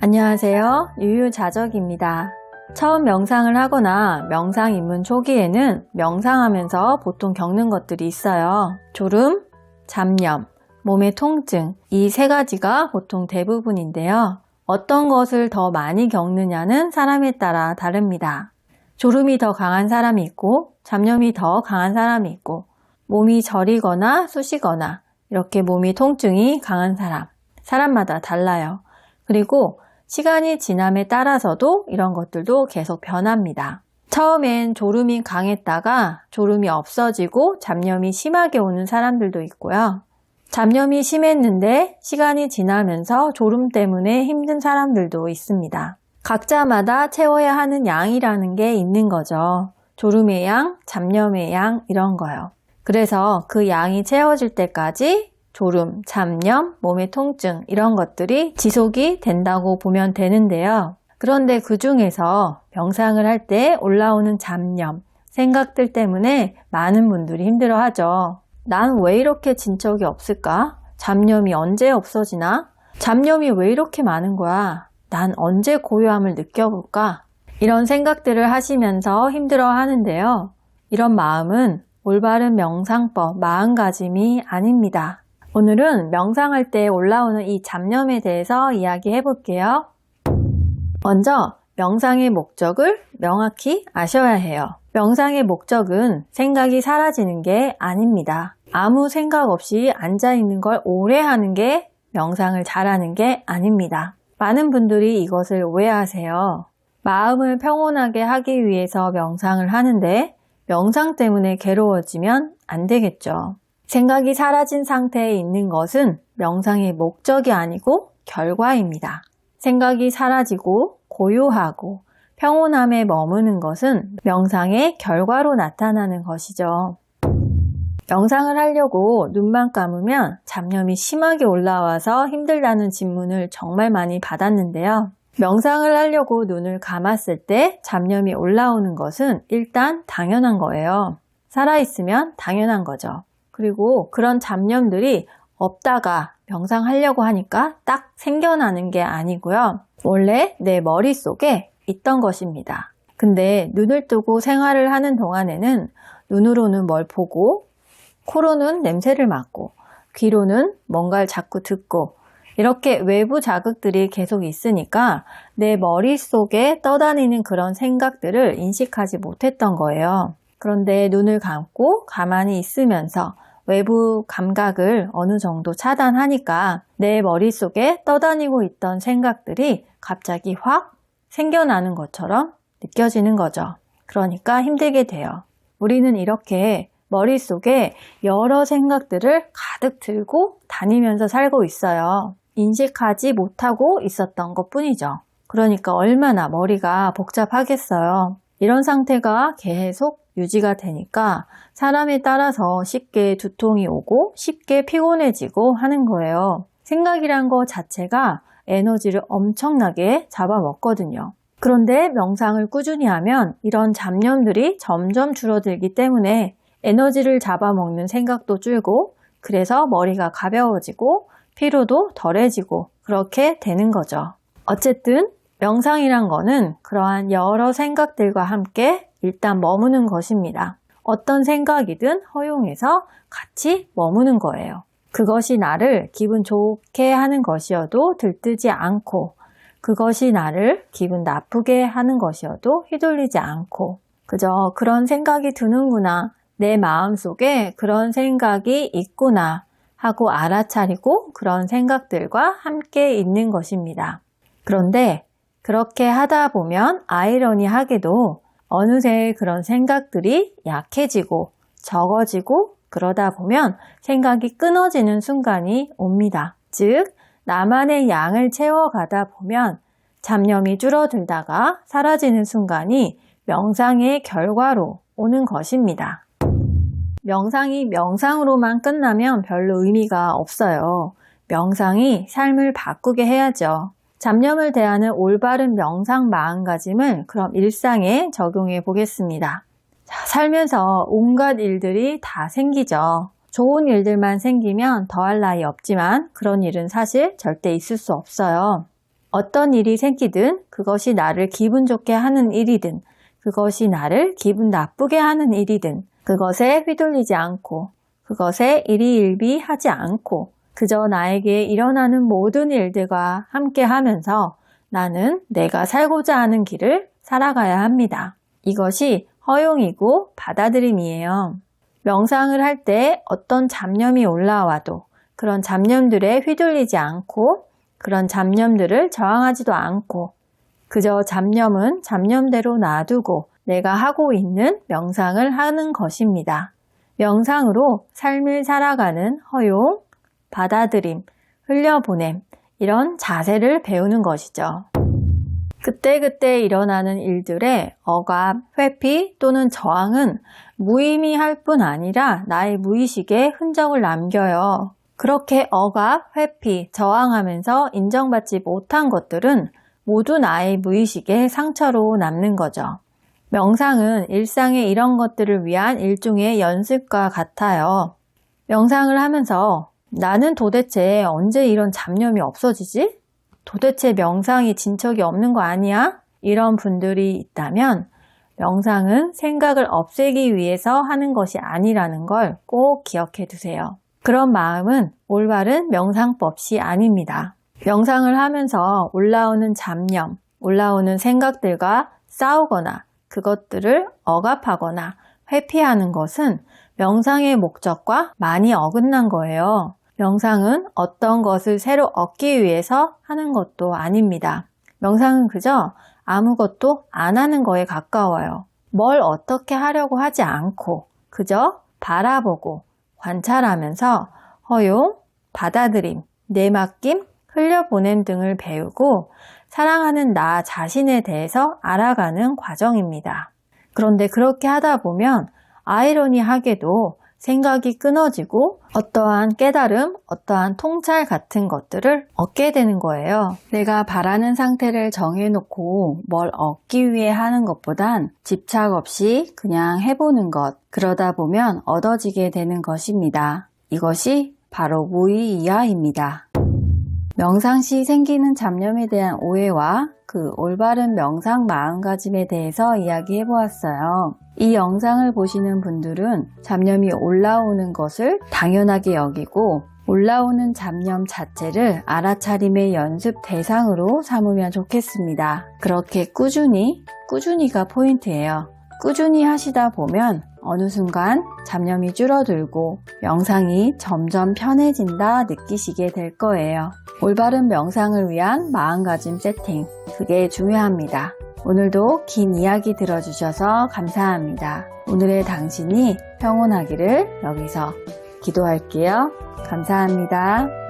안녕하세요. 유유자적입니다. 처음 명상을 하거나 명상 입문 초기에는 명상하면서 보통 겪는 것들이 있어요. 졸음, 잡념, 몸의 통증, 이 세 가지가 보통 대부분인데요. 어떤 것을 더 많이 겪느냐는 사람에 따라 다릅니다. 졸음이 더 강한 사람이 있고 잡념이 더 강한 사람이 있고 몸이 저리거나 쑤시거나 이렇게 몸이 통증이 강한 사람마다 달라요. 그리고 시간이 지남에 따라서도 이런 것들도 계속 변합니다. 처음엔 졸음이 강했다가 졸음이 없어지고 잡념이 심하게 오는 사람들도 있고요. 잡념이 심했는데 시간이 지나면서 졸음 때문에 힘든 사람들도 있습니다. 각자마다 채워야 하는 양이라는 게 있는 거죠. 졸음의 양, 잡념의 양 이런 거요. 그래서 그 양이 채워질 때까지 졸음, 잡념, 몸의 통증 이런 것들이 지속이 된다고 보면 되는데요. 그런데 그 중에서 명상을 할 때 올라오는 잡념, 생각들 때문에 많은 분들이 힘들어하죠. 난 왜 이렇게 진척이 없을까? 잡념이 언제 없어지나? 잡념이 왜 이렇게 많은 거야? 난 언제 고요함을 느껴볼까? 이런 생각들을 하시면서 힘들어 하는데요. 이런 마음은 올바른 명상법, 마음가짐이 아닙니다. 오늘은 명상할 때 올라오는 이 잡념에 대해서 이야기해 볼게요. 먼저 명상의 목적을 명확히 아셔야 해요. 명상의 목적은 생각이 사라지는 게 아닙니다. 아무 생각 없이 앉아있는 걸 오래 하는 게 명상을 잘하는 게 아닙니다. 많은 분들이 이것을 오해하세요. 마음을 평온하게 하기 위해서 명상을 하는데 명상 때문에 괴로워지면 안 되겠죠. 생각이 사라진 상태에 있는 것은 명상의 목적이 아니고 결과입니다. 생각이 사라지고 고요하고 평온함에 머무는 것은 명상의 결과로 나타나는 것이죠. 명상을 하려고 눈만 감으면 잡념이 심하게 올라와서 힘들다는 질문을 정말 많이 받았는데요. 명상을 하려고 눈을 감았을 때 잡념이 올라오는 것은 일단 당연한 거예요. 살아있으면 당연한 거죠. 그리고 그런 잡념들이 없다가 명상하려고 하니까 딱 생겨나는 게 아니고요. 원래 내 머릿속에 있던 것입니다. 근데 눈을 뜨고 생활을 하는 동안에는 눈으로는 뭘 보고 코로는 냄새를 맡고 귀로는 뭔가를 자꾸 듣고 이렇게 외부 자극들이 계속 있으니까 내 머릿속에 떠다니는 그런 생각들을 인식하지 못했던 거예요. 그런데 눈을 감고 가만히 있으면서 외부 감각을 어느 정도 차단하니까 내 머릿속에 떠다니고 있던 생각들이 갑자기 확 생겨나는 것처럼 느껴지는 거죠. 그러니까 힘들게 돼요. 우리는 이렇게 머릿속에 여러 생각들을 가득 들고 다니면서 살고 있어요. 인식하지 못하고 있었던 것 뿐이죠. 그러니까 얼마나 머리가 복잡하겠어요. 이런 상태가 계속 유지가 되니까 사람에 따라서 쉽게 두통이 오고 쉽게 피곤해지고 하는 거예요. 생각이란 거 자체가 에너지를 엄청나게 잡아먹거든요. 그런데 명상을 꾸준히 하면 이런 잡념들이 점점 줄어들기 때문에 에너지를 잡아먹는 생각도 줄고 그래서 머리가 가벼워지고 피로도 덜해지고 그렇게 되는 거죠. 어쨌든 명상이란 거는 그러한 여러 생각들과 함께 일단 머무는 것입니다. 어떤 생각이든 허용해서 같이 머무는 거예요. 그것이 나를 기분 좋게 하는 것이어도 들뜨지 않고 그것이 나를 기분 나쁘게 하는 것이어도 휘둘리지 않고 그저 그런 생각이 드는구나, 내 마음속에 그런 생각이 있구나 하고 알아차리고 그런 생각들과 함께 있는 것입니다. 그런데 그렇게 하다 보면 아이러니하게도 어느새 그런 생각들이 약해지고 적어지고 그러다 보면 생각이 끊어지는 순간이 옵니다. 즉, 나만의 양을 채워가다 보면 잡념이 줄어들다가 사라지는 순간이 명상의 결과로 오는 것입니다. 명상이 명상으로만 끝나면 별로 의미가 없어요. 명상이 삶을 바꾸게 해야죠. 잡념을 대하는 올바른 명상 마음가짐을 그럼 일상에 적용해 보겠습니다. 살면서 온갖 일들이 다 생기죠. 좋은 일들만 생기면 더할 나위 없지만 그런 일은 사실 절대 있을 수 없어요. 어떤 일이 생기든 그것이 나를 기분 좋게 하는 일이든 그것이 나를 기분 나쁘게 하는 일이든 그것에 휘둘리지 않고 그것에 일희일비하지 않고 그저 나에게 일어나는 모든 일들과 함께 하면서 나는 내가 살고자 하는 길을 살아가야 합니다. 이것이 허용이고 받아들임이에요. 명상을 할 때 어떤 잡념이 올라와도 그런 잡념들에 휘둘리지 않고 그런 잡념들을 저항하지도 않고 그저 잡념은 잡념대로 놔두고 내가 하고 있는 명상을 하는 것입니다. 명상으로 삶을 살아가는 허용, 받아들임, 흘려보냄 이런 자세를 배우는 것이죠. 그때그때 일어나는 일들의 억압, 회피 또는 저항은 무의미할 뿐 아니라 나의 무의식에 흔적을 남겨요. 그렇게 억압, 회피, 저항하면서 인정받지 못한 것들은 모두 나의 무의식에 상처로 남는 거죠. 명상은 일상의 이런 것들을 위한 일종의 연습과 같아요. 명상을 하면서 나는 도대체 언제 이런 잡념이 없어지지? 도대체 명상이 진척이 없는 거 아니야? 이런 분들이 있다면 명상은 생각을 없애기 위해서 하는 것이 아니라는 걸 꼭 기억해 두세요. 그런 마음은 올바른 명상법이 아닙니다. 명상을 하면서 올라오는 잡념, 올라오는 생각들과 싸우거나 그것들을 억압하거나 회피하는 것은 명상의 목적과 많이 어긋난 거예요. 명상은 어떤 것을 새로 얻기 위해서 하는 것도 아닙니다. 명상은 그저 아무것도 안 하는 거에 가까워요. 뭘 어떻게 하려고 하지 않고 그저 바라보고 관찰하면서 허용, 받아들임, 내맡김, 흘려보냄 등을 배우고 사랑하는 나 자신에 대해서 알아가는 과정입니다. 그런데 그렇게 하다 보면 아이러니하게도 생각이 끊어지고 어떠한 깨달음, 어떠한 통찰 같은 것들을 얻게 되는 거예요. 내가 바라는 상태를 정해놓고 뭘 얻기 위해 하는 것보단 집착 없이 그냥 해보는 것, 그러다 보면 얻어지게 되는 것입니다. 이것이 바로 무의이하입니다. 명상 시 생기는 잡념에 대한 오해와 그 올바른 명상 마음가짐에 대해서 이야기해 보았어요. 이 영상을 보시는 분들은 잡념이 올라오는 것을 당연하게 여기고 올라오는 잡념 자체를 알아차림의 연습 대상으로 삼으면 좋겠습니다. 그렇게 꾸준히가 포인트예요. 꾸준히 하시다 보면 어느 순간 잡념이 줄어들고 명상이 점점 편해진다 느끼시게 될 거예요. 올바른 명상을 위한 마음가짐 세팅, 그게 중요합니다. 오늘도 긴 이야기 들어주셔서 감사합니다. 오늘의 당신이 평온하기를 여기서 기도할게요. 감사합니다.